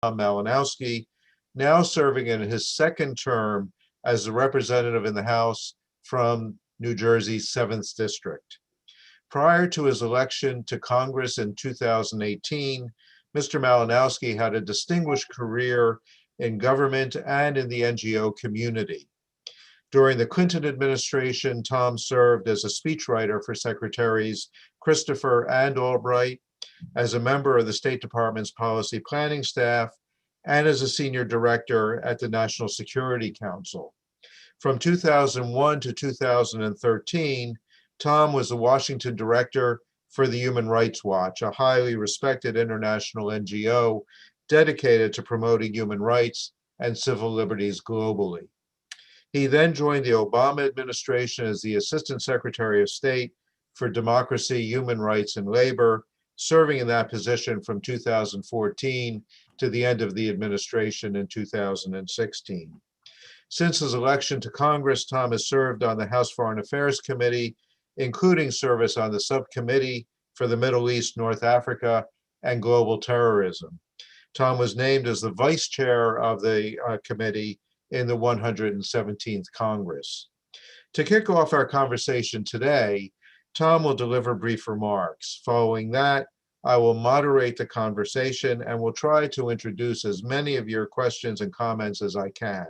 Tom Malinowski, now serving in his second term as a representative in the House from New Jersey's 7th District. Prior to his election to Congress in 2018, Mr. Malinowski had a distinguished career in government and in the NGO community. During the Clinton administration, Tom served as a speechwriter for Secretaries Christopher and Albright, as a member of the State Department's policy planning staff, and as a senior director at the National Security Council. From 2001 to 2013, Tom was the Washington director for the Human Rights Watch, a highly respected international NGO dedicated to promoting human rights and civil liberties globally. He then joined the Obama administration as the Assistant Secretary of State for Democracy, Human Rights, and Labor, serving in that position from 2014 to the end of the administration in 2016. Since his election to Congress, Tom has served on the House Foreign Affairs Committee, including service on the Subcommittee for the Middle East, North Africa, and Global Terrorism. Tom was named as the Vice Chair of the committee in the 117th Congress. To kick off our conversation today, Tom will deliver brief remarks. Following that, I will moderate the conversation and will try to introduce as many of your questions and comments as I can.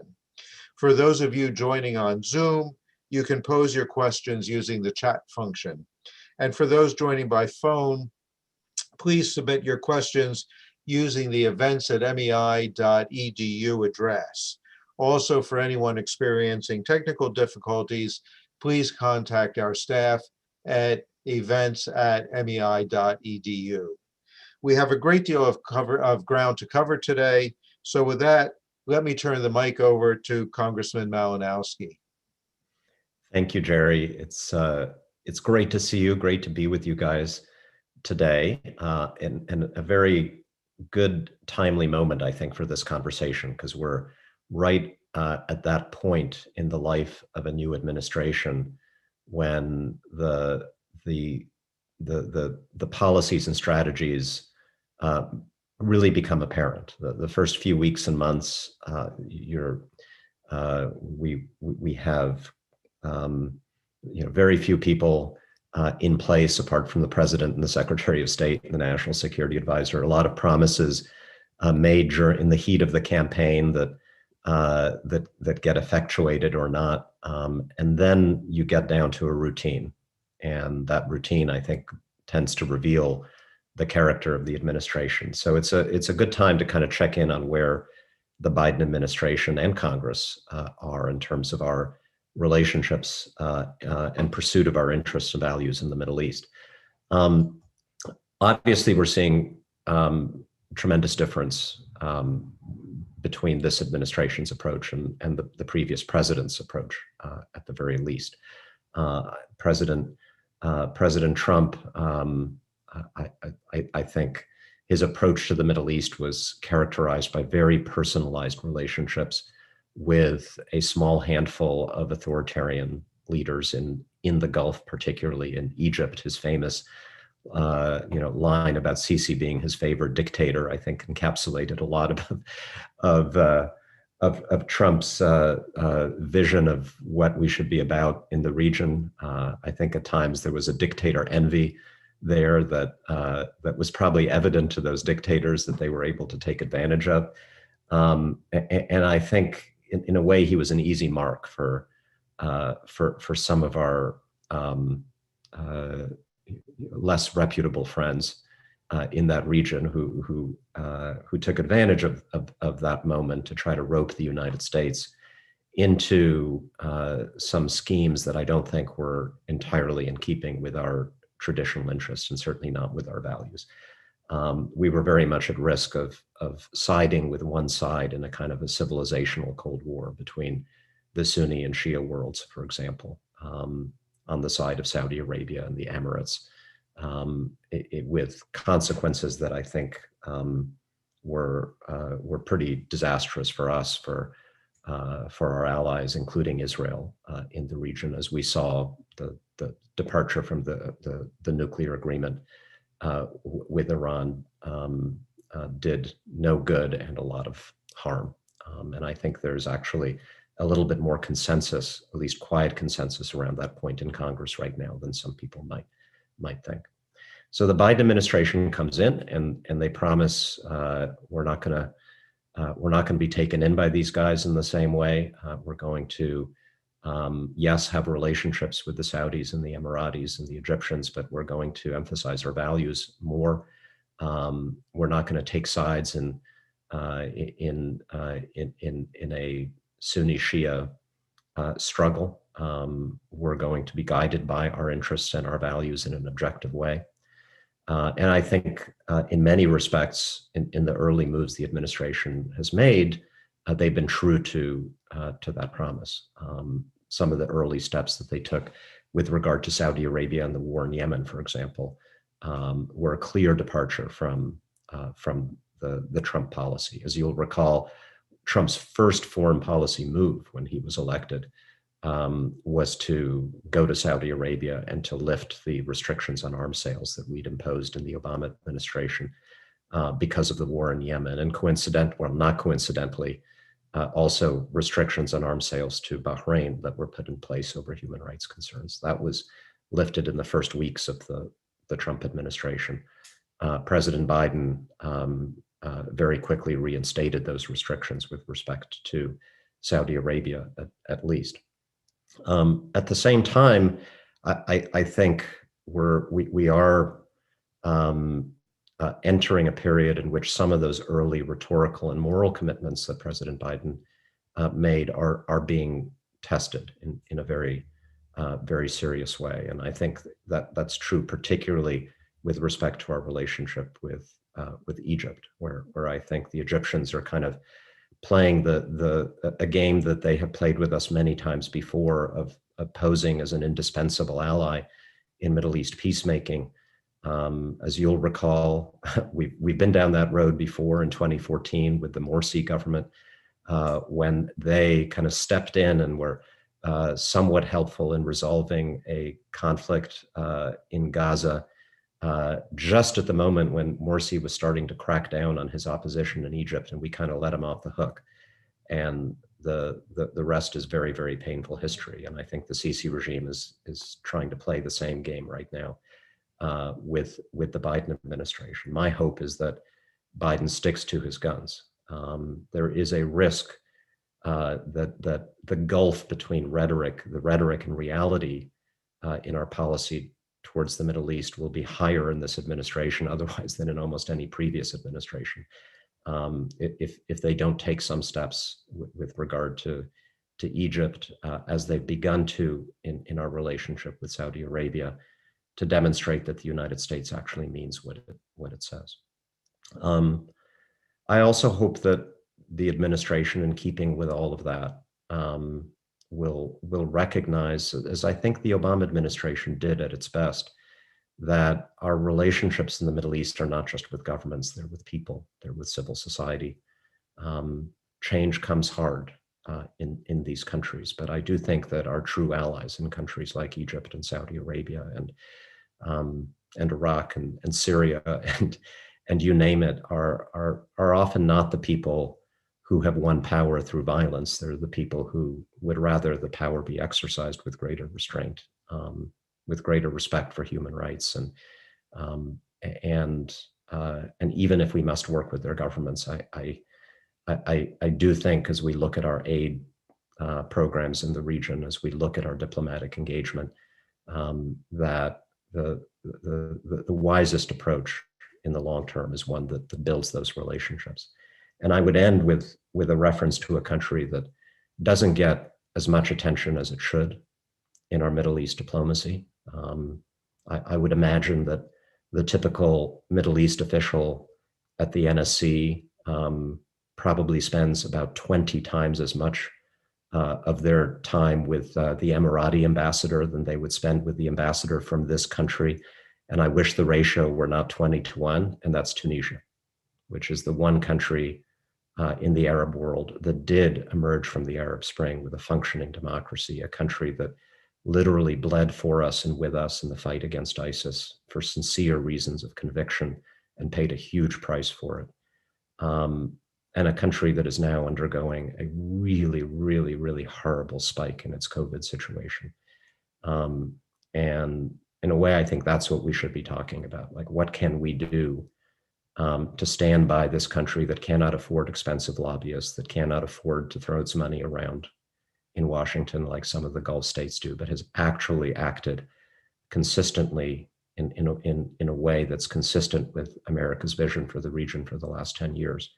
For those of you joining on Zoom, you can pose your questions using the chat function. And for those joining by phone, please submit your questions using the events@mei.edu address. Also, for anyone experiencing technical difficulties, please contact our staff at events@mei.edu. We have a great deal of ground to cover today. So with that, let me turn the mic over to Congressman Malinowski. Thank you, Jerry. It's great to see you. Great to be with you guys today, and a very good, timely moment, I think, for this conversation, because we're right at that point in the life of a new administration when the policies and strategies really become apparent. The first few weeks and months, we have very few people in place apart from the president and the Secretary of State and the National Security Advisor. A lot of promises made in the heat of the campaign that get effectuated or not, and then you get down to a routine, and that routine, I think, tends to reveal the character of the administration. So it's a good time to kind of check in on where the Biden administration and Congress are in terms of our relationships and pursuit of our interests and values in the Middle East. Obviously, we're seeing tremendous difference between this administration's approach and the previous president's approach, at the very least. President Trump, I think his approach to the Middle East was characterized by very personalized relationships with a small handful of authoritarian leaders in the Gulf, particularly in Egypt. His famous line about Sisi being his favorite dictator, I think, encapsulated a lot of Trump's vision of what we should be about in the region. I think at times there was a dictator envy there that was probably evident to those dictators that they were able to take advantage of. And I think in a way he was an easy mark for some of our less reputable friends in that region who took advantage of that moment to try to rope the United States into some schemes that I don't think were entirely in keeping with our traditional interests, and certainly not with our values. We were very much at risk of siding with one side in a kind of a civilizational Cold War between the Sunni and Shia worlds, for example, on the side of Saudi Arabia and the Emirates, with consequences that I think were pretty disastrous for us, for our allies, including Israel, in the region, as we saw the departure from the nuclear agreement with Iran did no good and a lot of harm. And I think there's actually a little bit more consensus, at least quiet consensus around that point in Congress right now than some people might think. So the Biden administration comes in and they promise we're not going to be taken in by these guys in the same way. We're going to, yes, have relationships with the Saudis and the Emiratis and the Egyptians, but we're going to emphasize our values more. We're not going to take sides in a Sunni Shia struggle. We're going to be guided by our interests and our values in an objective way. And I think in many respects, in the early moves the administration has made, they've been true to that promise. Some of the early steps that they took with regard to Saudi Arabia and the war in Yemen, for example, were a clear departure from the Trump policy. As you'll recall, Trump's first foreign policy move when he was elected was to go to Saudi Arabia and to lift the restrictions on arms sales that we'd imposed in the Obama administration because of the war in Yemen. And not coincidentally, also restrictions on arms sales to Bahrain that were put in place over human rights concerns. That was lifted in the first weeks of the Trump administration. President Biden very quickly reinstated those restrictions with respect to Saudi Arabia, at least. At the same time, I think we are entering a period in which some of those early rhetorical and moral commitments that President Biden made are being tested in a very serious way. And I think that that's true, particularly with respect to our relationship with Egypt, where I think the Egyptians are kind of playing a game that they have played with us many times before of posing as an indispensable ally in Middle East peacemaking. As you'll recall, we've been down that road before in 2014 with the Morsi government, when they kind of stepped in and were somewhat helpful in resolving a conflict in Gaza, just at the moment when Morsi was starting to crack down on his opposition in Egypt, and we kind of let him off the hook. And the rest is very, very painful history. And I think the Sisi regime is trying to play the same game right now with the Biden administration. My hope is that Biden sticks to his guns. There is a risk that the gulf between the rhetoric and reality in our policy towards the Middle East will be higher in this administration otherwise than in almost any previous administration. If they don't take some steps with regard to Egypt, as they've begun to in our relationship with Saudi Arabia, to demonstrate that the United States actually means what it says. I also hope that the administration, in keeping with all of that, will recognize, as I think the Obama administration did at its best, that our relationships in the Middle East are not just with governments, they're with people, they're with civil society. Change comes hard in these countries, but I do think that our true allies in countries like Egypt and Saudi Arabia and Iraq and Syria and you name it are often not the people who have won power through violence. They're the people who would rather the power be exercised with greater restraint, with greater respect for human rights, and even if we must work with their governments, I do think, as we look at our aid programs in the region, as we look at our diplomatic engagement, that the wisest approach in the long term is one that builds those relationships. And I would end with a reference to a country that doesn't get as much attention as it should in our Middle East diplomacy. I would imagine that the typical Middle East official at the NSC probably spends about 20 times as much of their time with the Emirati ambassador than they would spend with the ambassador from this country. And I wish the ratio were not 20-1, and that's Tunisia, which is the one country in the Arab world that did emerge from the Arab Spring with a functioning democracy, a country that literally bled for us and with us in the fight against ISIS for sincere reasons of conviction and paid a huge price for it. and a country that is now undergoing a really, really, really horrible spike in its COVID situation. And in a way, I think that's what we should be talking about. Like, what can we do to stand by this country that cannot afford expensive lobbyists, that cannot afford to throw its money around in Washington like some of the Gulf states do, but has actually acted consistently in a way that's consistent with America's vision for the region for the last 10 years.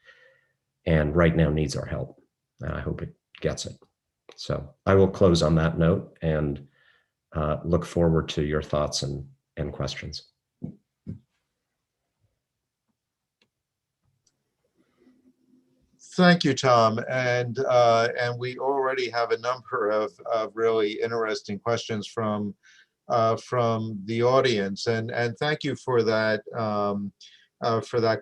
And right now needs our help. And I hope it gets it. So I will close on that note and look forward to your thoughts and questions. Thank you, Tom. And we already have a number of really interesting questions from the audience. And thank you for that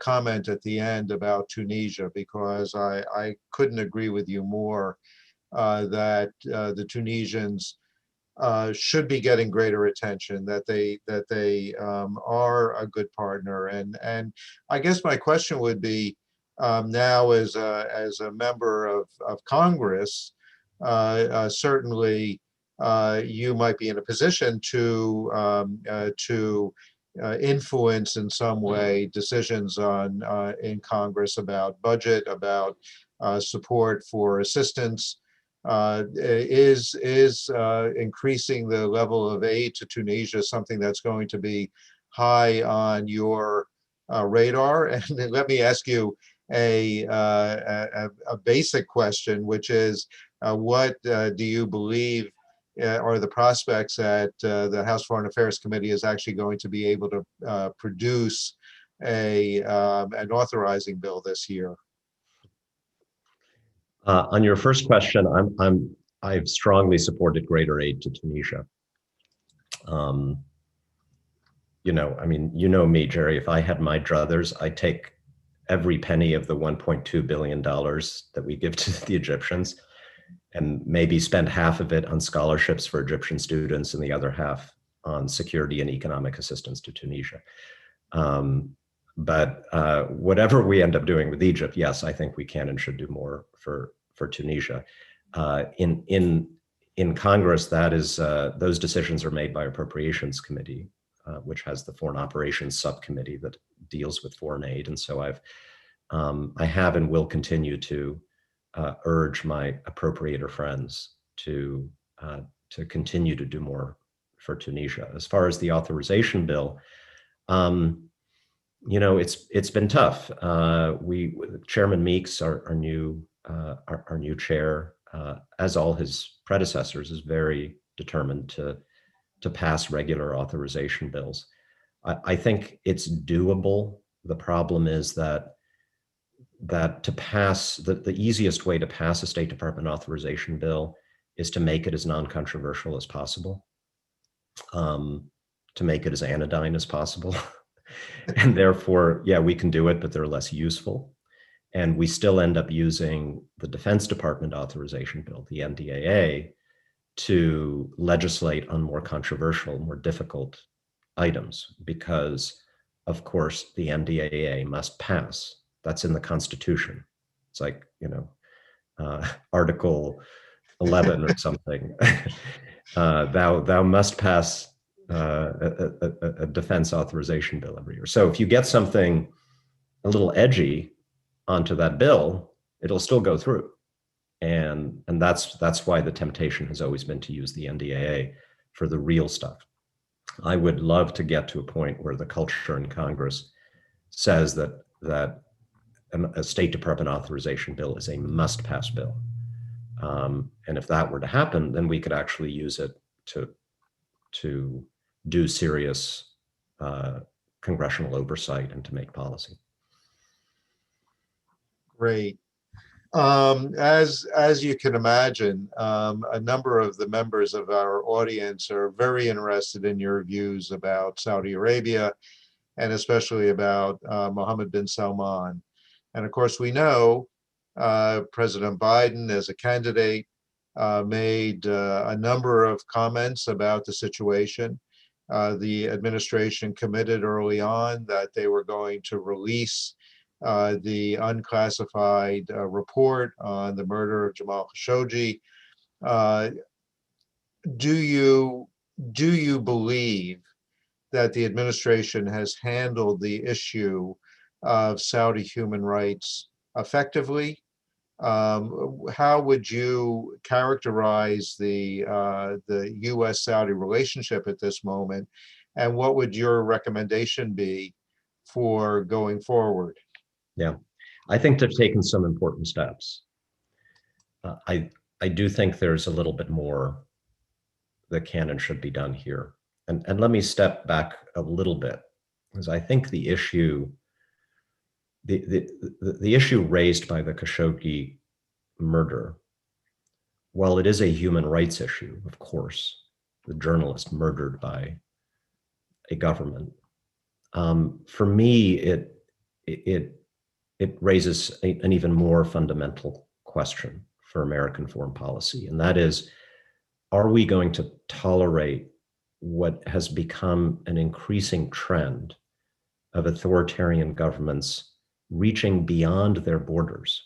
comment at the end about Tunisia, because I couldn't agree with you more that the Tunisians should be getting greater attention, that they are a good partner. And I guess my question would be, now as a member of Congress, certainly you might be in a position to influence in some way decisions in Congress about budget, about support for assistance. Is increasing the level of aid to Tunisia something that's going to be high on your radar? And let me ask you a basic question, which is, what do you believe are the prospects that the House Foreign Affairs Committee is actually going to be able to produce an authorizing bill this year? On your first question, I've strongly supported greater aid to Tunisia. I mean, you know me, Jerry. If I had my druthers, I'd take every penny of the $1.2 billion that we give to the Egyptians and maybe spend half of it on scholarships for Egyptian students and the other half on security and economic assistance to Tunisia. But whatever we end up doing with Egypt, yes, I think we can and should do more for Tunisia. In Congress, that is those decisions are made by Appropriations Committee, which has the Foreign Operations Subcommittee that deals with foreign aid. And so I have and will continue to urge my appropriator friends to continue to do more for Tunisia. As far as the authorization bill, it's been tough. Chairman Meeks, our new chair, as all his predecessors, is very determined to pass regular authorization bills. I think it's doable. The problem is that to pass, the easiest way to pass a State Department authorization bill is to make it as non-controversial as possible, to make it as anodyne as possible. And therefore, yeah, we can do it, but they're less useful. And we still end up using the Defense Department authorization bill, the NDAA, to legislate on more controversial, more difficult items, because, of course, the NDAA must pass. That's in the Constitution. It's like, Article 11 or something. Thou must pass a defense authorization bill every year. So if you get something a little edgy onto that bill, it'll still go through. And that's why the temptation has always been to use the NDAA for the real stuff. I would love to get to a point where the culture in Congress says that a State Department authorization bill is a must-pass bill. And if that were to happen, then we could actually use it to do serious congressional oversight and to make policy. Great. As you can imagine, a number of the members of our audience are very interested in your views about Saudi Arabia, and especially about Mohammed bin Salman. And of course, we know President Biden, as a candidate, made a number of comments about the situation. The administration committed early on that they were going to release the unclassified report on the murder of Jamal Khashoggi. Uh, do you believe that the administration has handled the issue of Saudi human rights effectively? How would you characterize the U.S.-Saudi relationship at this moment, and what would your recommendation be for going forward? Yeah, I think they've taken some important steps. I do think there's a little bit more that can and should be done here. And let me step back a little bit, because I think the issue, the issue raised by the Khashoggi murder, while it is a human rights issue, of course, the journalist murdered by a government, for me, it raises an even more fundamental question for American foreign policy, and that is, are we going to tolerate what has become an increasing trend of authoritarian governments reaching beyond their borders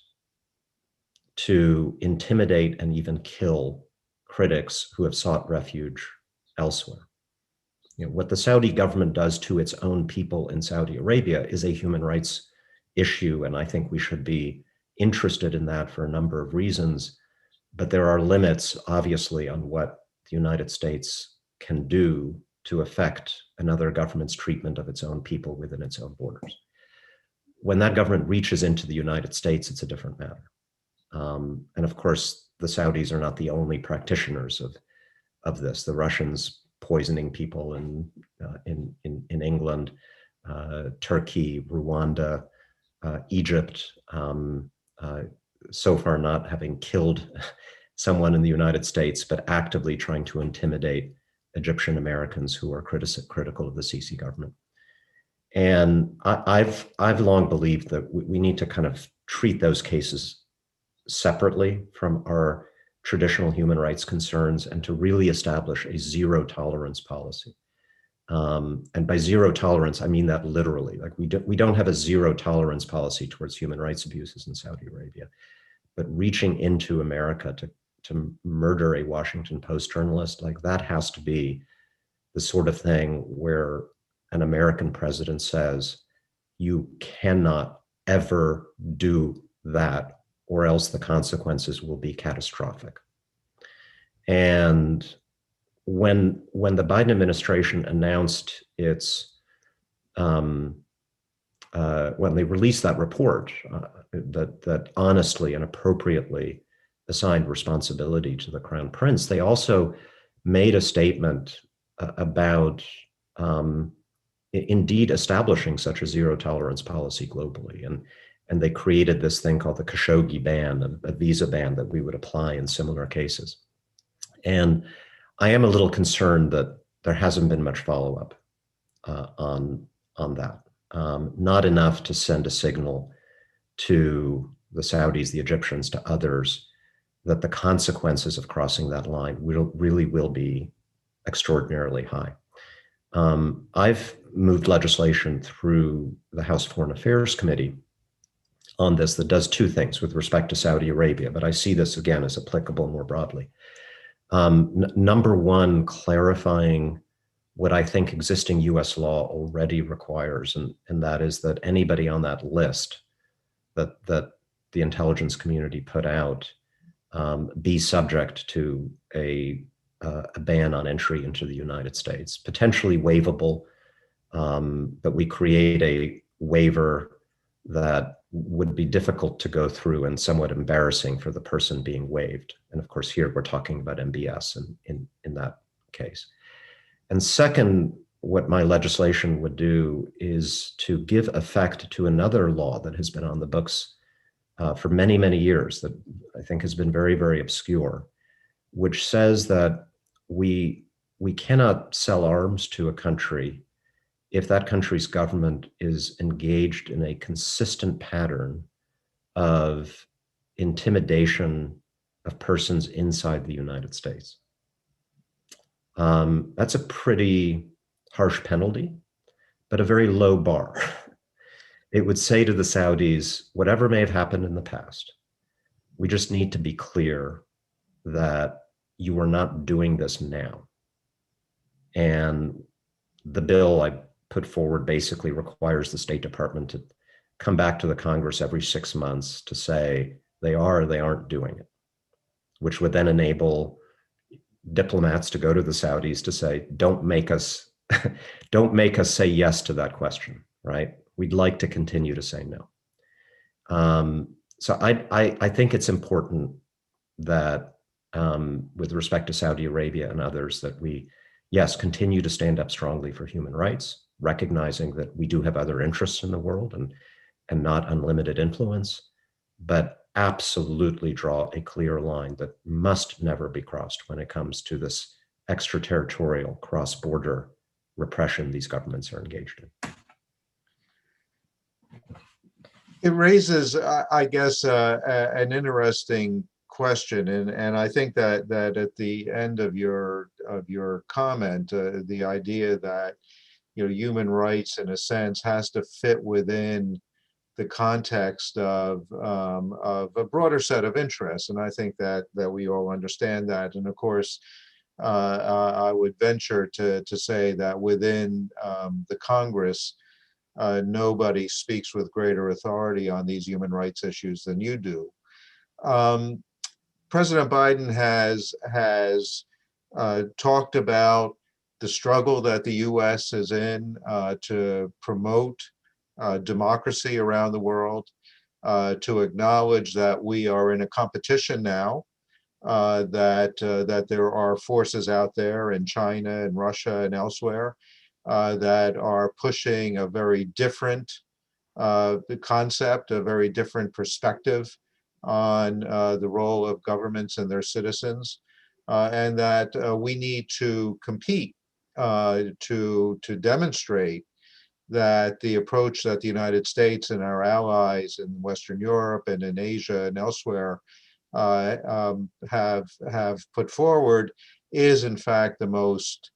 to intimidate and even kill critics who have sought refuge elsewhere? You know, what the Saudi government does to its own people in Saudi Arabia is a human rights issue, and I think we should be interested in that for a number of reasons. But there are limits, obviously, on what the United States can do to affect another government's treatment of its own people within its own borders. When that government reaches into the United States, it's a different matter. And of course, the Saudis are not the only practitioners of this. The Russians poisoning people in England, Turkey, Rwanda, Egypt, so far not having killed someone in the United States, but actively trying to intimidate Egyptian Americans who are critical of the Sisi government. And I've long believed that we need to kind of treat those cases separately from our traditional human rights concerns, and to really establish a zero tolerance policy. And by zero tolerance, I mean that literally. Like we don't have a zero tolerance policy towards human rights abuses in Saudi Arabia, but reaching into America to murder a Washington Post journalist, like that has to be the sort of thing where an American president says, you cannot ever do that, or else the consequences will be catastrophic. And when the Biden administration announced its, when they released that report that honestly and appropriately assigned responsibility to the Crown Prince, they also made a statement about indeed establishing such a zero tolerance policy globally. And they created this thing called the Khashoggi ban, a visa ban that we would apply in similar cases. And I am a little concerned that there hasn't been much follow-up on that. Not enough to send a signal to the Saudis, the Egyptians, to others, that the consequences of crossing that line really will be extraordinarily high. I've moved legislation through the House Foreign Affairs Committee on this that does two things with respect to Saudi Arabia, but I see this again as applicable more broadly. Number one, clarifying what I think existing US law already requires, and that is that anybody on that list that the intelligence community put out be subject to a ban on entry into the United States, potentially waivable, but we create a waiver that would be difficult to go through and somewhat embarrassing for the person being waived. And of course, here we're talking about MBS in that case. And second, what my legislation would do is to give effect to another law that has been on the books for many, many years that I think has been very, very obscure, which says that we cannot sell arms to a country if that country's government is engaged in a consistent pattern of intimidation of persons inside the United States. That's a pretty harsh penalty, but a very low bar. It would say to the Saudis, whatever may have happened in the past, we just need to be clear that you are not doing this now. And the bill I put forward basically requires the State Department to come back to the Congress every 6 months to say they are or they aren't doing it, which would then enable diplomats to go to the Saudis to say, don't make us say yes to that question, right? We'd like to continue to say no. So I think it's important that with respect to Saudi Arabia and others, that we, yes, continue to stand up strongly for human rights, recognizing that we do have other interests in the world and not unlimited influence, but absolutely draw a clear line that must never be crossed when it comes to this extraterritorial, cross-border repression these governments are engaged in. It raises, I guess, an interesting question, and I think that at the end of your comment, the idea that human rights, in a sense, has to fit within the context of a broader set of interests, and I think that we all understand that. And of course, I would venture to say that within the Congress, nobody speaks with greater authority on these human rights issues than you do. President Biden has talked about the struggle that the U.S. is in to promote democracy around the world, to acknowledge that we are in a competition now, that there are forces out there in China and Russia and elsewhere that are pushing a very different concept, a very different perspective on the role of governments and their citizens, and that we need to compete to demonstrate that the approach that the United States and our allies in Western Europe and in Asia and elsewhere have put forward is in fact the most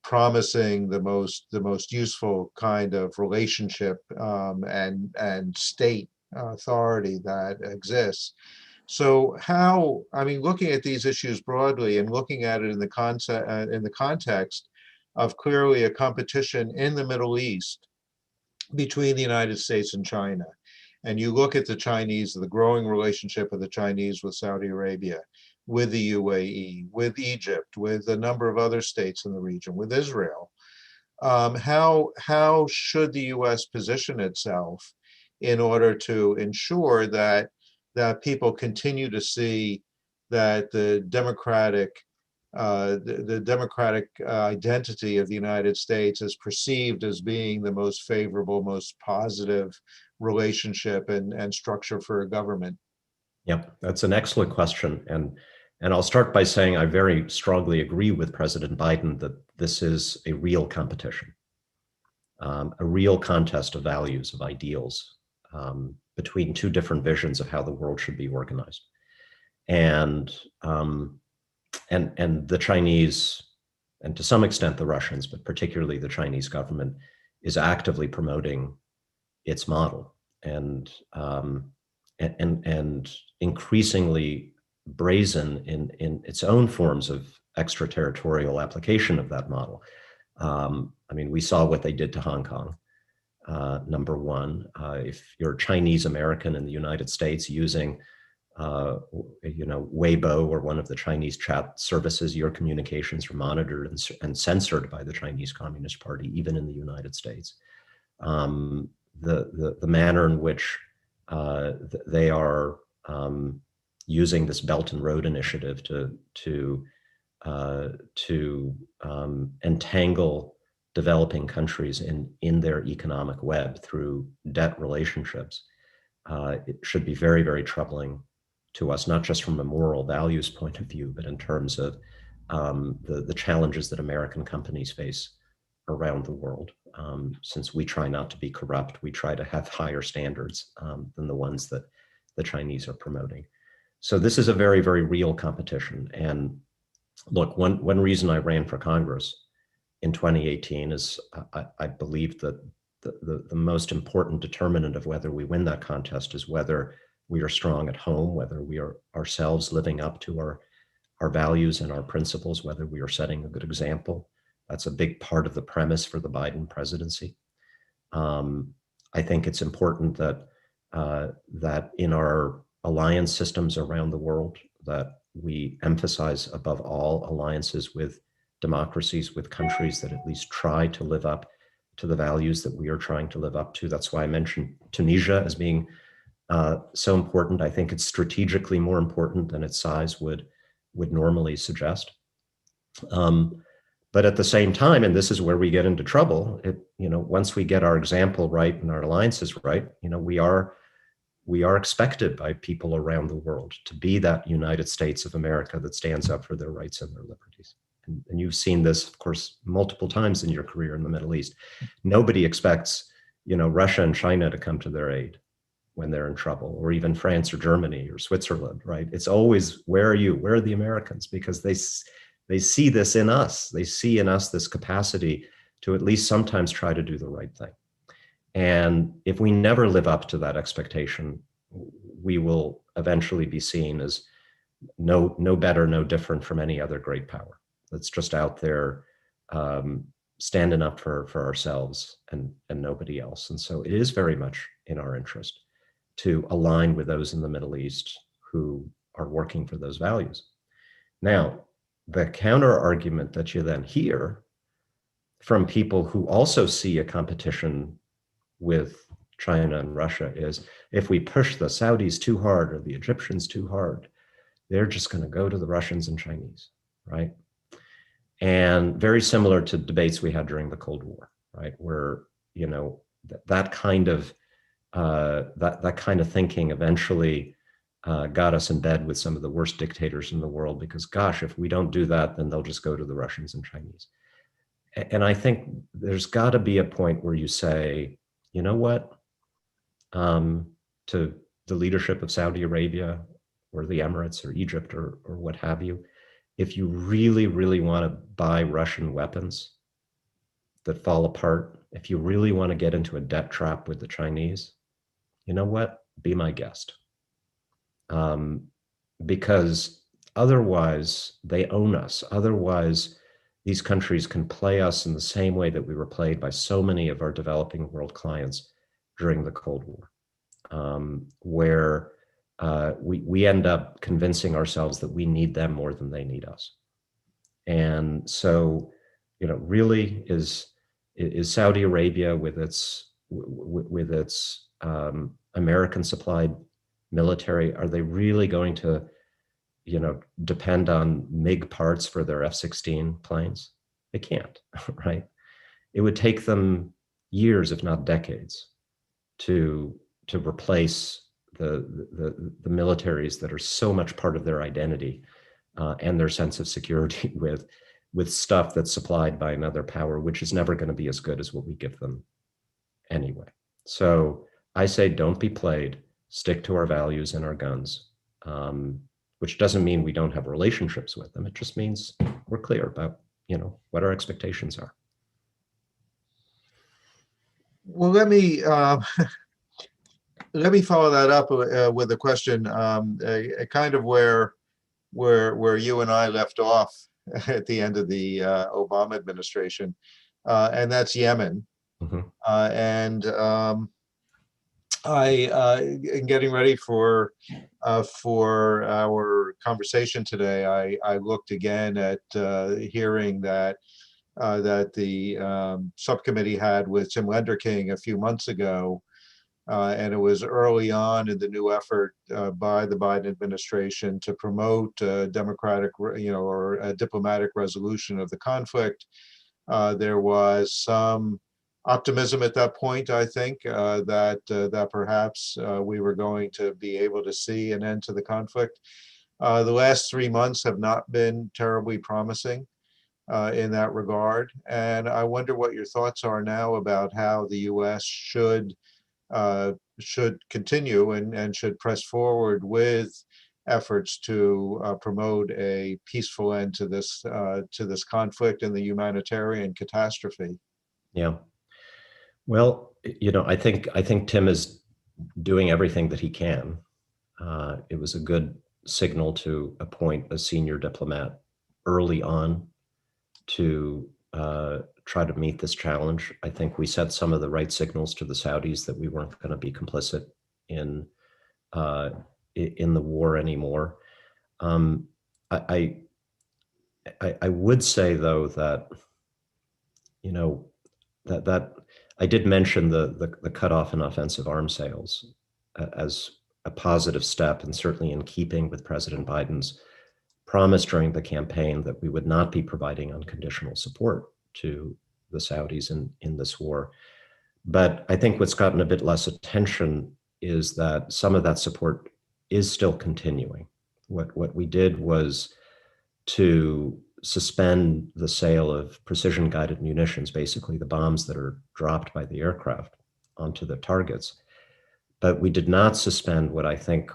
promising, the most useful kind of relationship and state authority that exists. So how, I mean, looking at these issues broadly and looking at it in the context of clearly a competition in the Middle East between the United States and China, and you look at the Chinese, the growing relationship of the Chinese with Saudi Arabia, with the UAE, with Egypt, with a number of other states in the region, with Israel, how should the U.S. position itself in order to ensure that people continue to see that the democratic identity of the United States is perceived as being the most favorable, most positive relationship and structure for a government? Yep, that's an excellent question. And I'll start by saying I very strongly agree with President Biden that this is a real competition, a real contest of values, of ideals, between two different visions of how the world should be organized. And the Chinese, and to some extent the Russians, but particularly the Chinese government, is actively promoting its model and increasingly brazen in its own forms of extraterritorial application of that model. I mean, we saw what they did to Hong Kong. Number one, if you're Chinese American in the United States using Weibo or one of the Chinese chat services, your communications are monitored and censored by the Chinese Communist Party, even in the United States. The manner in which they are using this Belt and Road Initiative to entangle developing countries in their economic web through debt relationships, it should be very, very troubling to us, not just from a moral values point of view, but in terms of the challenges that American companies face around the world. Since we try not to be corrupt, we try to have higher standards than the ones that the Chinese are promoting. So this is a very, very real competition. And look, one reason I ran for Congress in 2018 is I believed that the most important determinant of whether we win that contest is whether we are strong at home, whether we are ourselves living up to our values and our principles, whether we are setting a good example. That's a big part of the premise for the Biden presidency. I think it's important that that in our alliance systems around the world, that we emphasize above all alliances with democracies, with countries that at least try to live up to the values that we are trying to live up to. That's why I mentioned Tunisia as being so important. I think it's strategically more important than its size would normally suggest. But at the same time, and this is where we get into trouble, once we get our example right and our alliances right, we are expected by people around the world to be that United States of America that stands up for their rights and their liberties. And you've seen this, of course, multiple times in your career in the Middle East. Nobody expects, Russia and China to come to their aid when they're in trouble, or even France or Germany or Switzerland, right? It's always, where are you? Where are the Americans? Because they see this in us. They see in us this capacity to at least sometimes try to do the right thing. And if we never live up to that expectation, we will eventually be seen as no better, no different from any other great power that's just out there standing up for ourselves and nobody else. And so it is very much in our interest to align with those in the Middle East who are working for those values. Now, the counter argument that you then hear from people who also see a competition with China and Russia is, if we push the Saudis too hard or the Egyptians too hard, they're just going to go to the Russians and Chinese, right? And very similar to debates we had during the Cold War, right? Where, that kind of thinking eventually got us in bed with some of the worst dictators in the world, because gosh, if we don't do that, then they'll just go to the Russians and Chinese. And I think there's got to be a point where you say, you know what, to the leadership of Saudi Arabia or the Emirates or Egypt or what have you, if you really, really want to buy Russian weapons that fall apart, if you really want to get into a debt trap with the Chinese, you know what, be my guest. Because otherwise they own us. Otherwise, these countries can play us in the same way that we were played by so many of our developing world clients during the Cold War, where we end up convincing ourselves that we need them more than they need us. And so, really is Saudi Arabia with its American supplied military, are they really going to depend on MiG parts for their F-16 planes? They can't, right? It would take them years, if not decades, to replace the militaries that are so much part of their identity and their sense of security with stuff that's supplied by another power, which is never going to be as good as what we give them anyway. So I say, don't be played, stick to our values and our guns, which doesn't mean we don't have relationships with them. It just means we're clear about, what our expectations are. Well, let me follow that up with a question, kind of where you and I left off at the end of the Obama administration, and that's Yemen. Mm-hmm. And in getting ready for our conversation today, I looked again at hearing that the subcommittee had with Tim Lenderking a few months ago, and it was early on in the new effort by the Biden administration to promote democratic, or a diplomatic resolution of the conflict. There was some optimism at that point, I think, that perhaps we were going to be able to see an end to the conflict. The last 3 months have not been terribly promising in that regard, and I wonder what your thoughts are now about how the U.S. should continue and should press forward with efforts to promote a peaceful end to this conflict and the humanitarian catastrophe. Yeah. Well, You know, I think Tim is doing everything that he can. It was a good signal to appoint a senior diplomat early on to try to meet this challenge. I think we set some of the right signals to the Saudis that we weren't going to be complicit in uh, in the war anymore. Um, I, I would say though that, you know, that I did mention the cutoff in offensive arms sales as a positive step, and certainly in keeping with President Biden's promise during the campaign that we would not be providing unconditional support to the Saudis in this war. But I think what's gotten a bit less attention is that some of that support is still continuing. What we did was to suspend the sale of precision guided munitions, basically the bombs that are dropped by the aircraft onto the targets. But we did not suspend what I think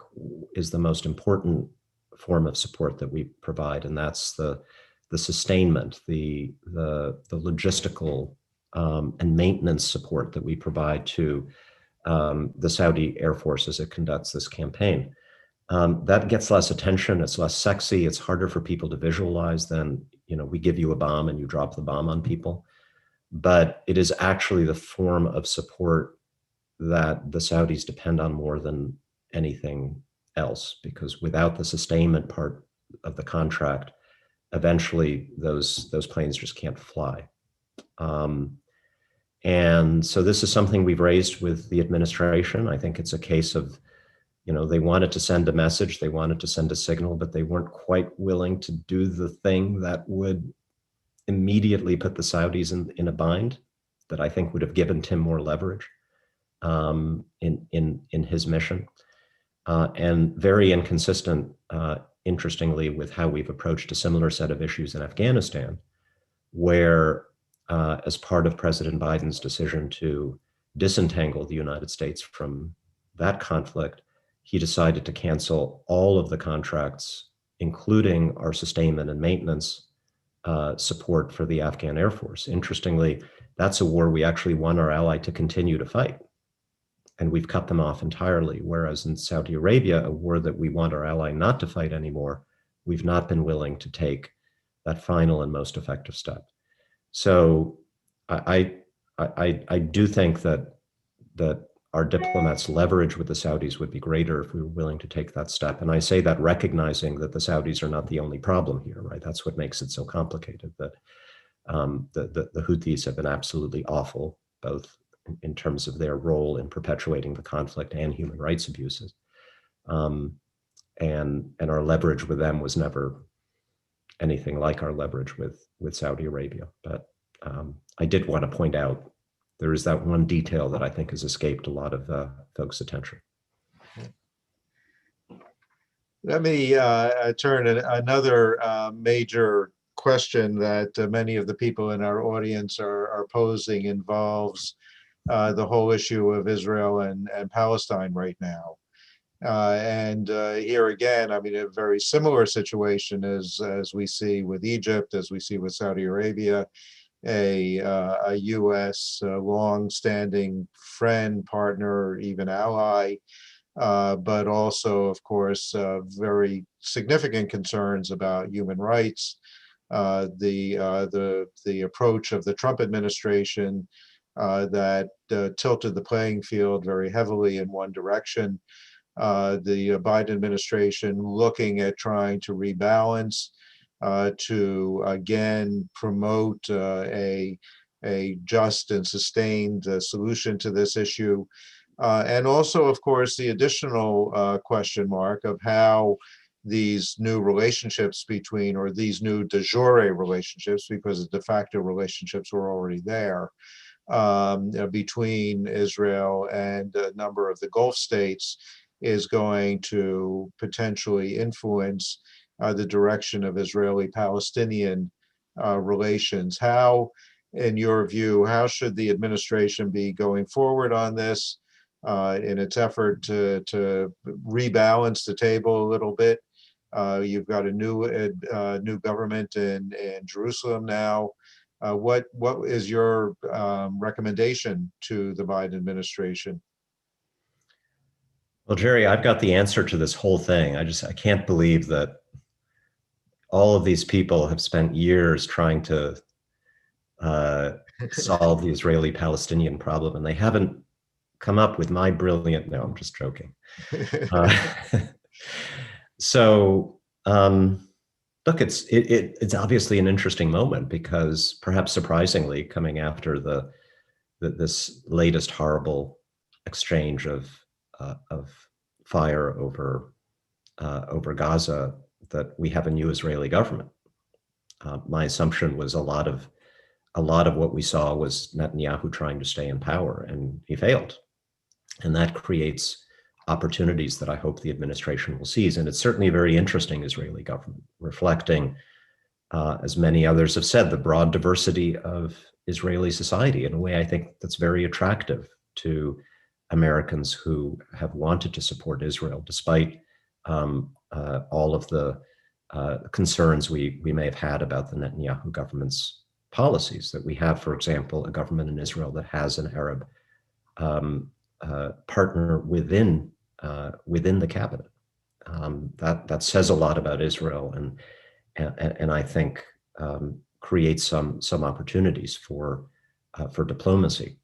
is the most important form of support that we provide, and that's the sustainment, the logistical and maintenance support that we provide to the Saudi Air Force as it conducts this campaign. That gets less attention. It's less sexy. It's harder for people to visualize than, you know, we give you a bomb and you drop the bomb on people. But it is actually the form of support that the Saudis depend on more than anything else, because without the sustainment part of the contract, eventually those planes just can't fly. And so this is something we've raised with the administration. I think it's a case of, you know, they wanted to send a message, they wanted to send a signal, but they weren't quite willing to do the thing that would immediately put the Saudis in a bind, that I think would have given Tim more leverage in his mission, and very inconsistent, interestingly, with how we've approached a similar set of issues in Afghanistan, where as part of President Biden's decision to disentangle the United States from that conflict, he decided to cancel all of the contracts, including our sustainment and maintenance support for the Afghan Air Force. Interestingly, that's a war we actually want our ally to continue to fight, and we've cut them off entirely. Whereas in Saudi Arabia, a war that we want our ally not to fight anymore, we've not been willing to take that final and most effective step. So I do think that our diplomats' leverage with the Saudis would be greater if we were willing to take that step. And I say that recognizing that the Saudis are not the only problem here, right? That's what makes it so complicated, that the Houthis have been absolutely awful, both in terms of their role in perpetuating the conflict and human rights abuses. And our leverage with them was never anything like our leverage with Saudi Arabia. But I did want to point out there is that one detail that I think has escaped a lot of folks' attention. Let me turn another major question that many of the people in our audience are posing involves the whole issue of Israel and Palestine right now. And here again, I mean, a very similar situation as we see with Egypt, as we see with Saudi Arabia, a U.S. long-standing friend, partner, even ally, but also, of course, very significant concerns about human rights. The approach of the Trump administration that tilted the playing field very heavily in one direction. The Biden administration looking at trying to rebalance, to again promote a just and sustained solution to this issue. And also, of course, the additional question mark of how these new relationships between, or these new de jure relationships, because the de facto relationships were already there, between Israel and a number of the Gulf states, is going to potentially influence the direction of Israeli-Palestinian relations. How, in your view, how should the administration be going forward on this in its effort to rebalance the table a little bit? You've got a new government in Jerusalem now. What is your recommendation to the Biden administration? Well, Jerry, I've got the answer to this whole thing. I can't believe that all of these people have spent years trying to solve the Israeli-Palestinian problem, and they haven't come up with my brilliant. No, I'm just joking. Uh, so, look, it's obviously an interesting moment because perhaps surprisingly, coming after this latest horrible exchange of fire over Gaza, that we have a new Israeli government. My assumption was a lot of what we saw was Netanyahu trying to stay in power, and he failed. And that creates opportunities that I hope the administration will seize. And it's certainly a very interesting Israeli government, reflecting, as many others have said, the broad diversity of Israeli society in a way I think that's very attractive to Americans who have wanted to support Israel, despite all of the concerns we may have had about the Netanyahu government's policies. That we have, for example, a government in Israel that has an Arab partner within the cabinet. That says a lot about Israel, and I think creates some opportunities for diplomacy.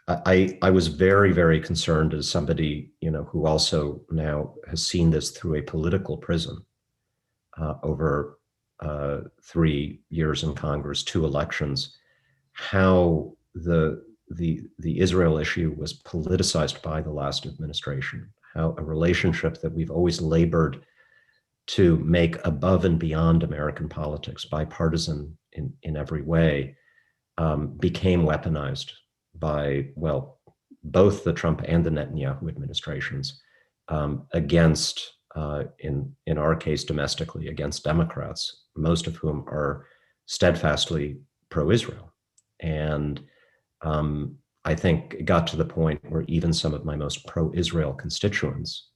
I was very, very concerned as somebody, who also now has seen this through a political prism over 3 years in Congress, 2 elections, how the Israel issue was politicized by the last administration, how a relationship that we've always labored to make above and beyond American politics, bipartisan in every way, became weaponized by, well, both the Trump and the Netanyahu administrations against, in our case domestically, against Democrats, most of whom are steadfastly pro-Israel. And I think it got to the point where even some of my most pro-Israel constituents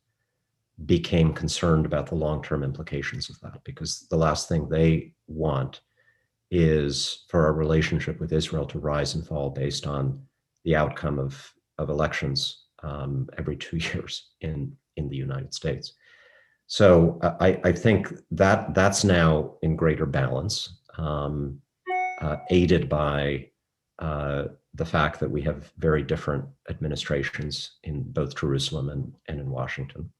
became concerned about the long-term implications of that, because the last thing they want is for our relationship with Israel to rise and fall based on the outcome of elections every 2 years in the United States. So I think that's now in greater balance, aided by the fact that we have very different administrations in both Jerusalem and in Washington.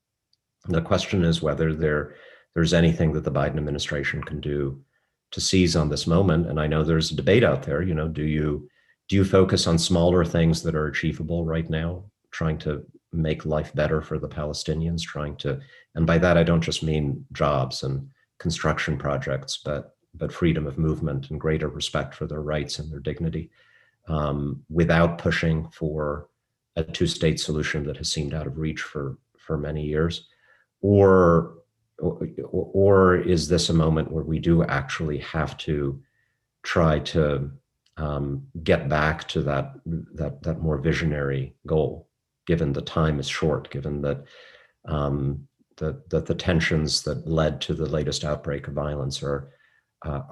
And the question is whether there's anything that the Biden administration can do to seize on this moment. And I know there's a debate out there, do you focus on smaller things that are achievable right now, trying to make life better for the Palestinians, and by that I don't just mean jobs and construction projects, but freedom of movement and greater respect for their rights and their dignity, without pushing for a 2-state solution that has seemed out of reach for many years? Or is this a moment where we do actually have to try to get back to that more visionary goal, given the time is short, given that the tensions that led to the latest outbreak of violence are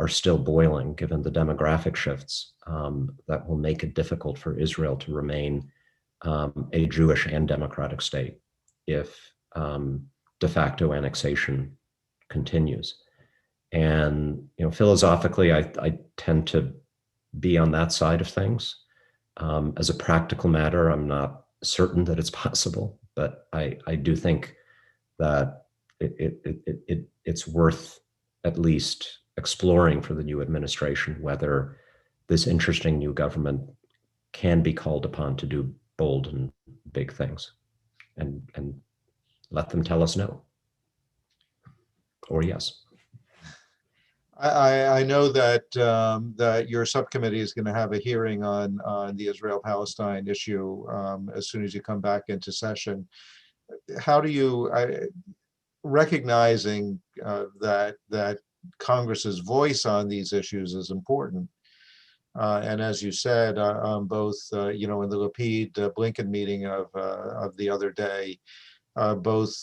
still boiling, given the demographic shifts that will make it difficult for Israel to remain a Jewish and democratic state if de facto annexation continues. And philosophically, I tend to be on that side of things. As a practical matter, I'm not certain that it's possible, but I do think that it's worth at least exploring for the new administration whether this interesting new government can be called upon to do bold and big things, and let them tell us no or yes. I know that that your subcommittee is going to have a hearing on the Israel-Palestine issue as soon as you come back into session. How do you, recognizing that Congress's voice on these issues is important, and as you said, both in the Lapid-Blinken meeting of the other day, both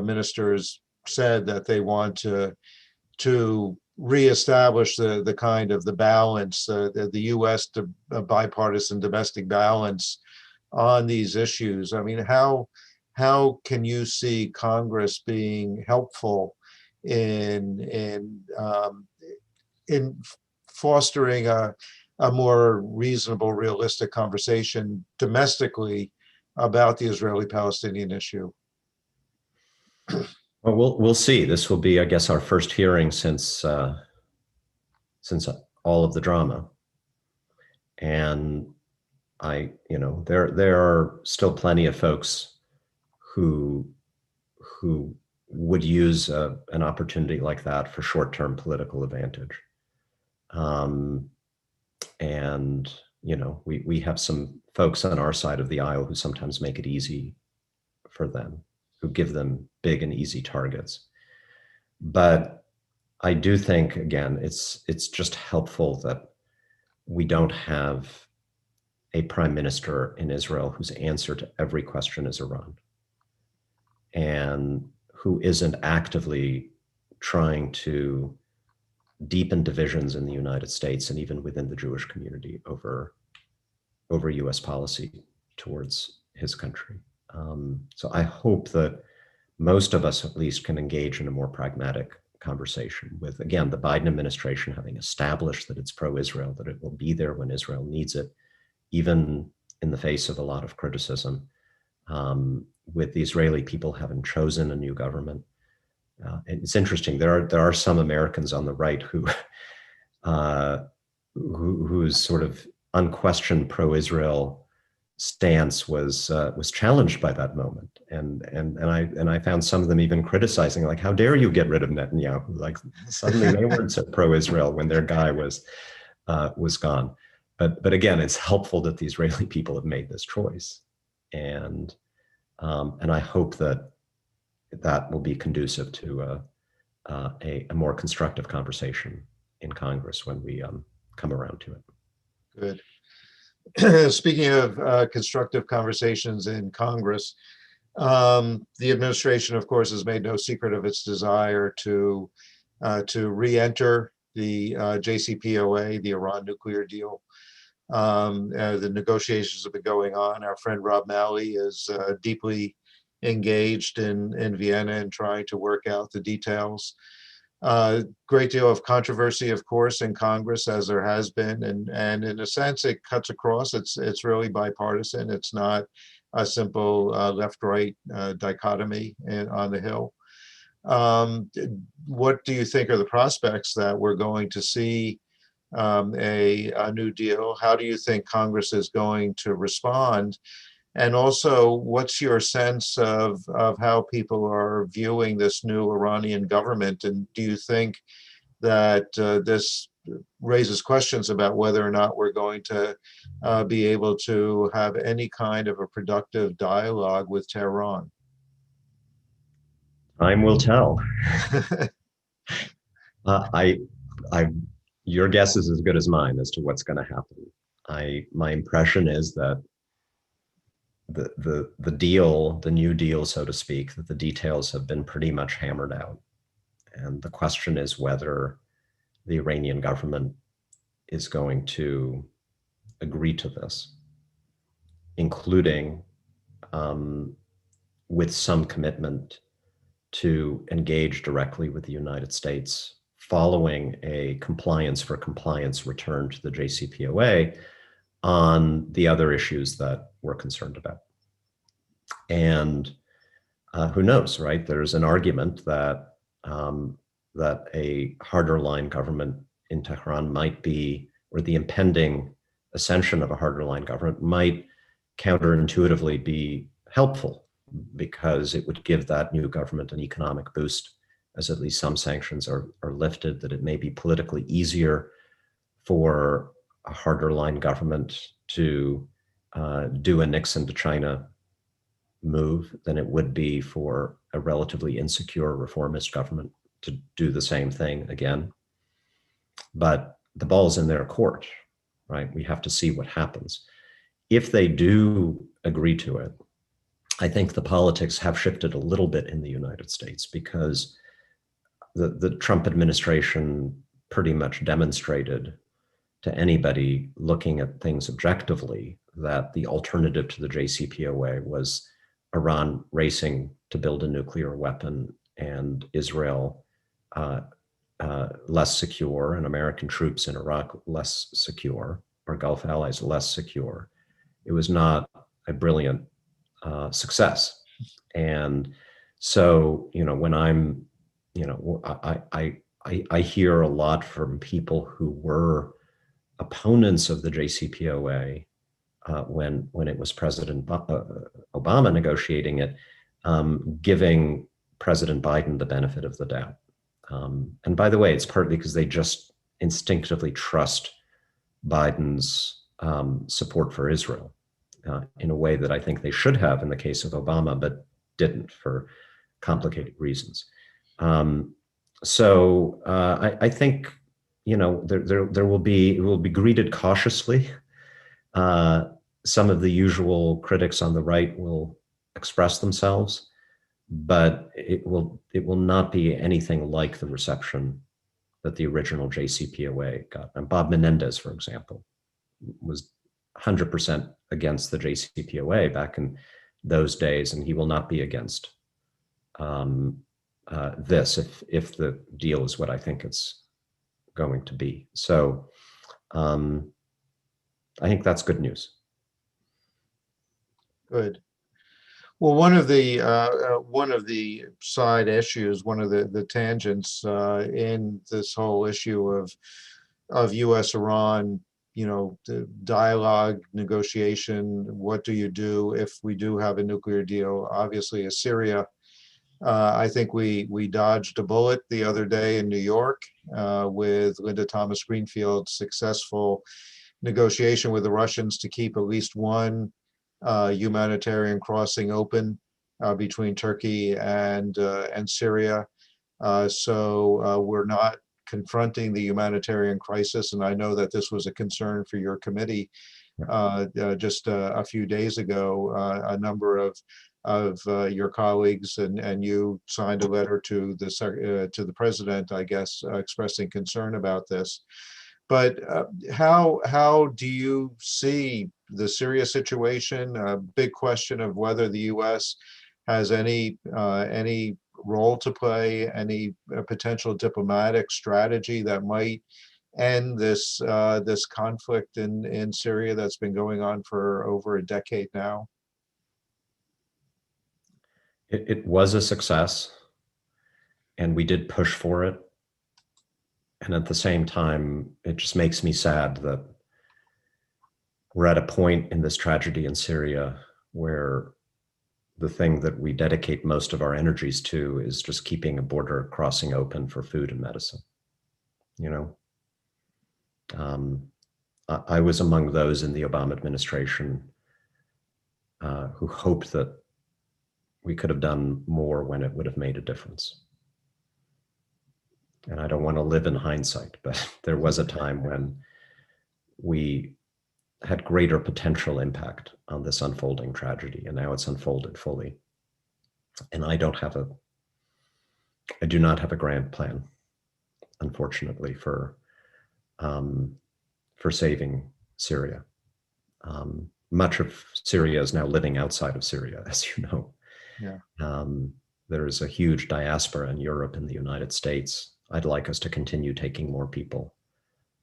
ministers said that they want to reestablish the kind of the balance, the U.S. Bipartisan domestic balance on these issues. I mean, how can you see Congress being helpful in fostering a more reasonable, realistic conversation domestically about the Israeli-Palestinian issue? Well, we'll see. This will be, I guess, our first hearing since all of the drama, and there are still plenty of folks who would use an opportunity like that for short-term political advantage. And we have some folks on our side of the aisle who sometimes make it easy for them, who give them big and easy targets. But I do think, again, it's just helpful that we don't have a prime minister in Israel whose answer to every question is Iran, and who isn't actively trying to deepen divisions in the United States and even within the Jewish community over US policy towards his country. So I hope that most of us at least can engage in a more pragmatic conversation with, again, the Biden administration having established that it's pro-Israel, that it will be there when Israel needs it, even in the face of a lot of criticism, with the Israeli people having chosen a new government. And it's interesting, there are some Americans on the right whose sort of unquestioned pro-Israel stance was challenged by that moment, and I found some of them even criticizing, like, how dare you get rid of Netanyahu? Like, suddenly they weren't so pro-Israel when their guy was gone. But again, it's helpful that the Israeli people have made this choice, and I hope that will be conducive to a more constructive conversation in Congress when we come around to it. Good. Speaking of constructive conversations in Congress, the administration, of course, has made no secret of its desire to re-enter the JCPOA, the Iran nuclear deal. The negotiations have been going on. Our friend Rob Malley is deeply engaged in Vienna and trying to work out the details. Great deal of controversy, of course, in Congress, as there has been, and in a sense, it cuts across. It's really bipartisan. It's not a simple left-right dichotomy on the Hill. What do you think are the prospects that we're going to see a new deal? How do you think Congress is going to respond? And also, what's your sense of how people are viewing this new Iranian government? And do you think that this raises questions about whether or not we're going to be able to have any kind of a productive dialogue with Tehran? Time will tell. Your guess is as good as mine as to what's going to happen. My impression is that the deal, the new deal, so to speak, that the details have been pretty much hammered out. And the question is whether the Iranian government is going to agree to this, including with some commitment to engage directly with the United States following a compliance for compliance return to the JCPOA on the other issues that we're concerned about. And who knows, right? There's an argument that that a harder line government in Tehran might be, or the impending ascension of a harder line government might counterintuitively be helpful, because it would give that new government an economic boost, as at least some sanctions are lifted, that it may be politically easier for a harder line government to do a Nixon to China move than it would be for a relatively insecure reformist government to do the same thing again. But the ball's in their court, right? We have to see what happens. If they do agree to it, I think the politics have shifted a little bit in the United States, because the Trump administration pretty much demonstrated to anybody looking at things objectively that the alternative to the JCPOA was Iran racing to build a nuclear weapon and Israel less secure and American troops in Iraq less secure, or Gulf allies less secure. It was not a brilliant success. And so, when I'm, I hear a lot from people who were opponents of the JCPOA when it was President Obama negotiating it, giving President Biden the benefit of the doubt. And by the way, it's partly because they just instinctively trust Biden's support for Israel in a way that I think they should have in the case of Obama, but didn't for complicated reasons. So I think, it will be greeted cautiously. Some of the usual critics on the right will express themselves, but it will not be anything like the reception that the original JCPOA got. And Bob Menendez, for example, was 100% against the JCPOA back in those days, and he will not be against this if the deal is what I think it's going to be. So I think that's good news. Good. Well, one of the side issues, one of the tangents in this whole issue of U.S.-Iran, the dialogue, negotiation, what do you do if we do have a nuclear deal? Obviously, is Syria. I think we dodged a bullet the other day in New York with Linda Thomas Greenfield's successful negotiation with the Russians to keep at least one humanitarian crossing open between Turkey and Syria. So we're not confronting the humanitarian crisis. And I know that this was a concern for your committee just a few days ago. A number of your colleagues and you signed a letter to the president, I guess, expressing concern about this. But how do you see the Syria situation? A big question of whether the U.S. has any role to play, any potential diplomatic strategy that might end this conflict in Syria that's been going on for over a decade now. It was a success, and we did push for it. And at the same time, it just makes me sad that we're at a point in this tragedy in Syria where the thing that we dedicate most of our energies to is just keeping a border crossing open for food and medicine. I was among those in the Obama administration who hoped that we could have done more when it would have made a difference. And I don't want to live in hindsight, but there was a time when we had greater potential impact on this unfolding tragedy, and now it's unfolded fully. And I do not have a grand plan, unfortunately, for saving Syria. Much of Syria is now living outside of Syria, as you know. Yeah. There is a huge diaspora in Europe and the United States. I'd like us to continue taking more people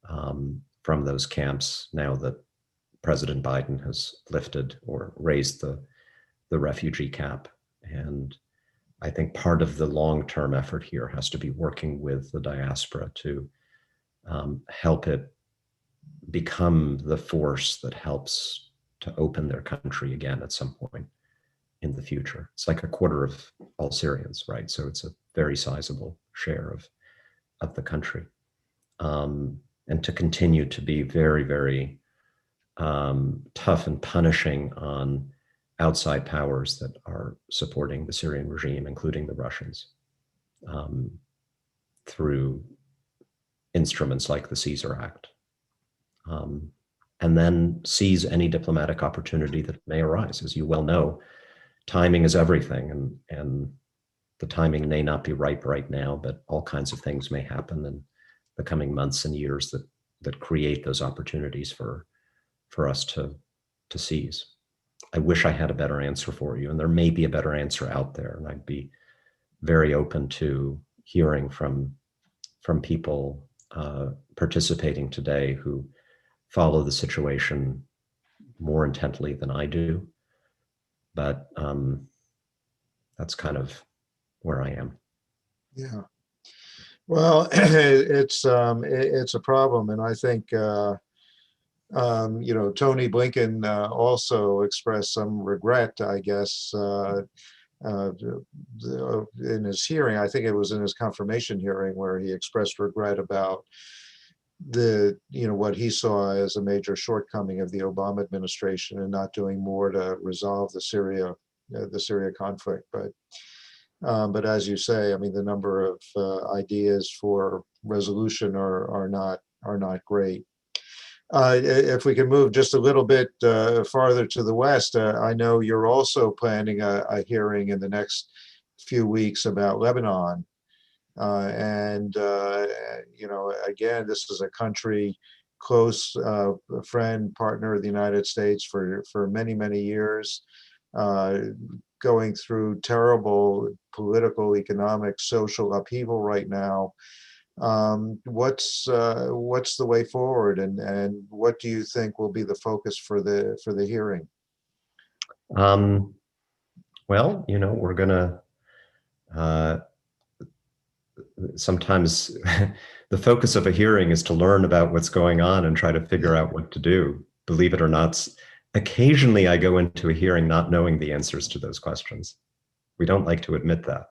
from those camps now that President Biden has lifted or raised the refugee cap. And I think part of the long-term effort here has to be working with the diaspora to help it become the force that helps to open their country again at some point in the future. It's like a quarter of all Syrians, right? So it's a very sizable share of the country. And to continue to be very, very tough and punishing on outside powers that are supporting the Syrian regime, including the Russians, through instruments like the Caesar Act. And then seize any diplomatic opportunity that may arise. As you well know, timing is everything, and the timing may not be ripe right now, but all kinds of things may happen, and the coming months and years that create those opportunities for us to seize. I wish I had a better answer for you, and there may be a better answer out there, and I'd be very open to hearing from people participating today who follow the situation more intently than I do. But that's kind of where I am. Yeah. Well, it's a problem, and I think Tony Blinken also expressed some regret, I guess, in his hearing. I think it was in his confirmation hearing where he expressed regret about what he saw as a major shortcoming of the Obama administration and not doing more to resolve the Syria conflict. But as you say, I mean, the number of ideas for resolution are not great. If we can move just a little bit farther to the west, I know you're also planning a hearing in the next few weeks about Lebanon. Again, this is a country, close friend, partner of the United States for many, many years, going through terrible political, economic, social upheaval right now. What's the way forward, and what do you think will be the focus for the hearing? Well, we're gonna sometimes the focus of a hearing is to learn about what's going on and try to figure out what to do. Believe it or not, occasionally I go into a hearing not knowing the answers to those questions. We don't like to admit that.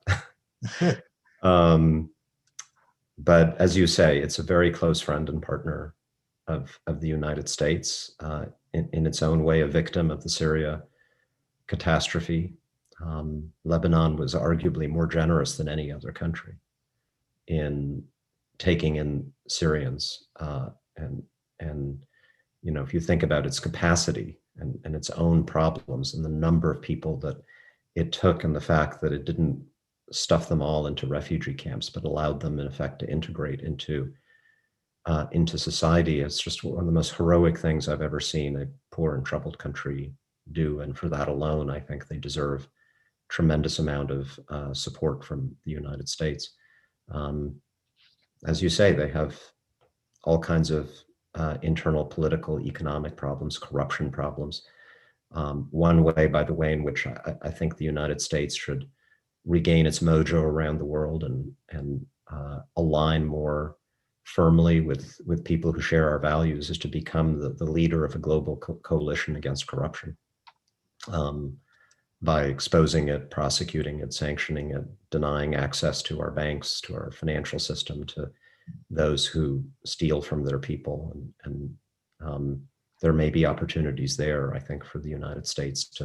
But as you say, it's a very close friend and partner of the United States, in its own way, a victim of the Syria catastrophe. Lebanon was arguably more generous than any other country in taking in Syrians, and if you think about its capacity and its own problems and the number of people that it took, and the fact that it didn't stuff them all into refugee camps, but allowed them in effect to integrate into society, it's just one of the most heroic things I've ever seen a poor and troubled country do. And for that alone, I think they deserve tremendous amount of support from the United States. As you say, they have all kinds of internal political, economic problems, corruption problems. One way, by the way, in which I think the United States should regain its mojo around the world and align more firmly with people who share our values, is to become the leader of a global coalition against corruption. By exposing it, prosecuting it, sanctioning it, denying access to our banks, to our financial system, to those who steal from their people. And there may be opportunities there, I think, for the United States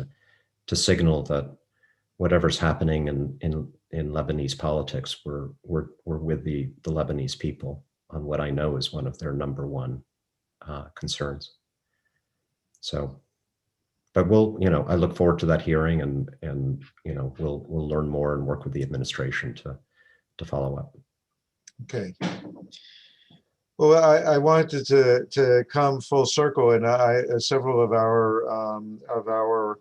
to signal that whatever's happening in Lebanese politics, we're with the Lebanese people on what I know is one of their number one concerns. So, but I look forward to that hearing, and we'll learn more and work with the administration to follow up. Okay. Well, I wanted to come full circle, and several of our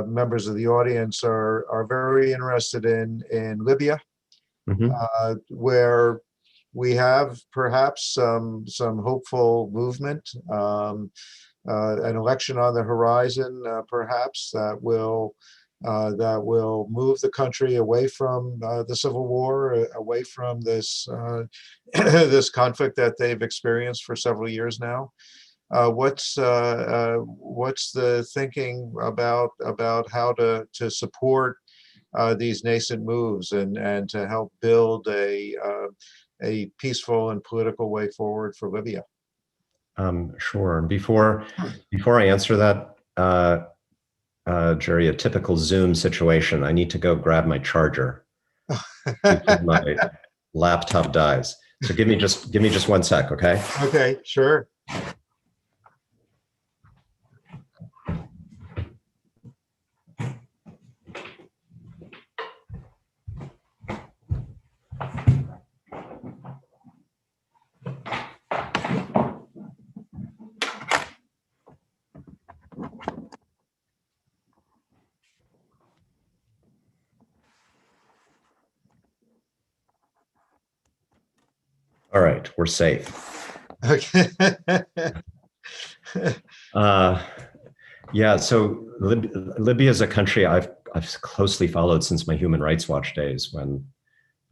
members of the audience are very interested in Libya, Mm-hmm. where we have perhaps some hopeful movement, an election on the horizon, perhaps that will move the country away from the civil war, away from this this conflict that they've experienced for several years now. What's the thinking about how to support these nascent moves and to help build a peaceful and political way forward for Libya? Sure. Before I answer that, Jerry, a typical Zoom situation, I need to go grab my charger before my laptop dies. So give me just 1 sec, okay? Okay, sure. All right, we're safe. Okay. Yeah, so Libya is a country I've closely followed since my Human Rights Watch days, when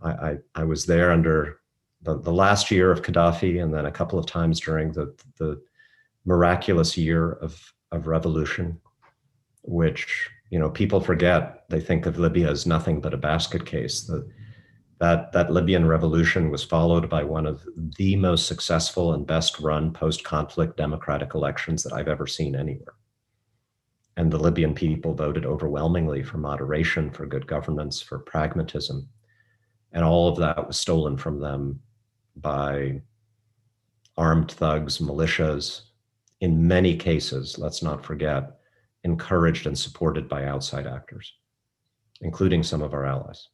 I was there under the last year of Gaddafi, and then a couple of times during the miraculous year of revolution, which, you know, people forget. They think of Libya as nothing but a basket case. That Libyan revolution was followed by one of the most successful and best run post-conflict democratic elections that I've ever seen anywhere. And the Libyan people voted overwhelmingly for moderation, for good governance, for pragmatism. And all of that was stolen from them by armed thugs, militias, in many cases, let's not forget, encouraged and supported by outside actors, including some of our allies.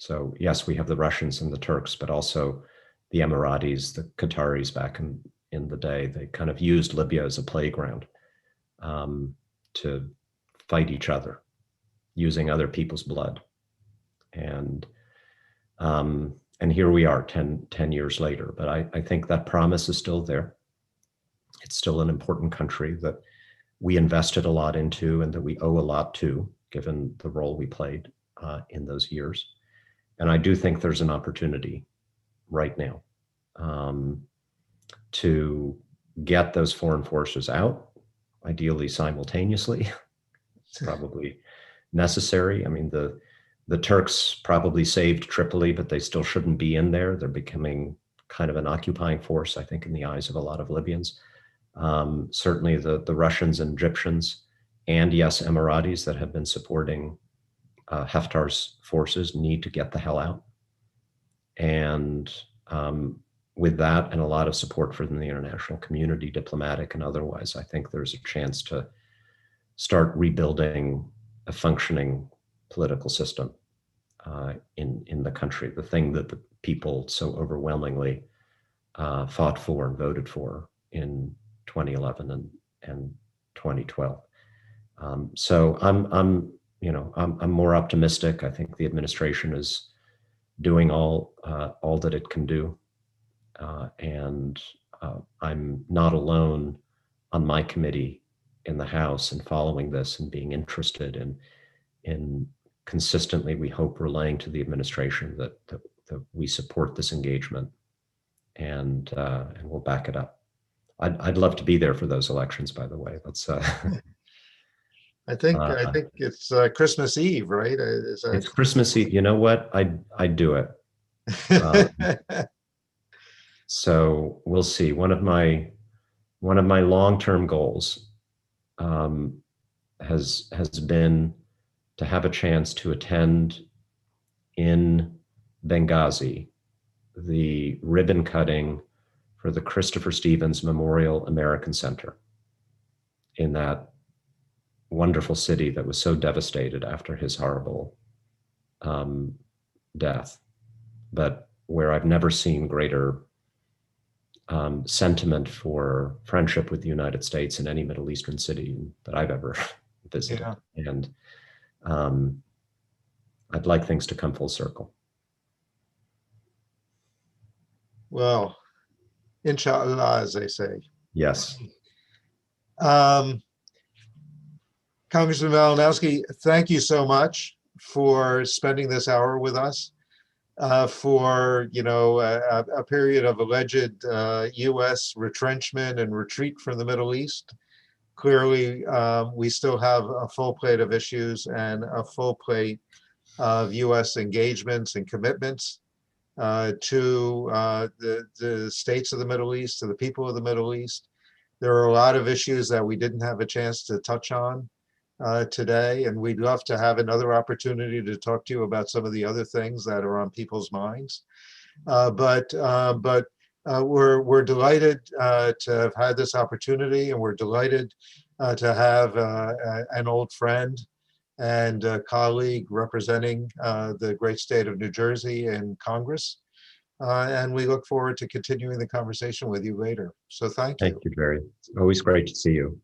So yes, we have the Russians and the Turks, but also the Emiratis, the Qataris back in the day. They kind of used Libya as a playground to fight each other, using other people's blood. And here we are 10 years later. But I think that promise is still there. It's still an important country that we invested a lot into and that we owe a lot to, given the role we played in those years. And I do think there's an opportunity right now to get those foreign forces out, ideally simultaneously. It's probably necessary. I mean, the Turks probably saved Tripoli, but they still shouldn't be in there. They're becoming kind of an occupying force, I think, in the eyes of a lot of Libyans. Certainly the Russians and Egyptians, and yes, Emiratis that have been supporting Haftar's forces need to get the hell out. And with that and a lot of support from the international community, diplomatic and otherwise, I think there's a chance to start rebuilding a functioning political system in the country, the thing that the people so overwhelmingly fought for and voted for in 2011 and 2012. So I'm more optimistic. I think the administration is doing all that it can do, and I'm not alone on my committee in the House and following this and being interested in consistently, we hope, relaying to the administration that we support this engagement, and we'll back it up. I'd love to be there for those elections, by the way. Let's. I think it's Christmas Eve, right? It's Christmas Eve. You know what? I'd do it. So we'll see. One of my long-term goals has been to have a chance to attend in Benghazi the ribbon cutting for the Christopher Stevens Memorial American Center in that wonderful city that was so devastated after his horrible death, but where I've never seen greater sentiment for friendship with the United States in any Middle Eastern city that I've ever visited. Yeah. And I'd like things to come full circle. Well, inshallah, as they say. Yes. Congressman Malinowski, thank you so much for spending this hour with us. For a period of alleged U.S. retrenchment and retreat from the Middle East. Clearly, we still have a full plate of issues and a full plate of U.S. engagements and commitments to the states of the Middle East, to the people of the Middle East. There are a lot of issues that we didn't have a chance to touch on today, and we'd love to have another opportunity to talk to you about some of the other things that are on people's minds. But we're delighted to have had this opportunity, and we're delighted to have an old friend and colleague representing the great state of New Jersey in Congress. And we look forward to continuing the conversation with you later. So thank you. Thank you, Jerry. It's always great to see you.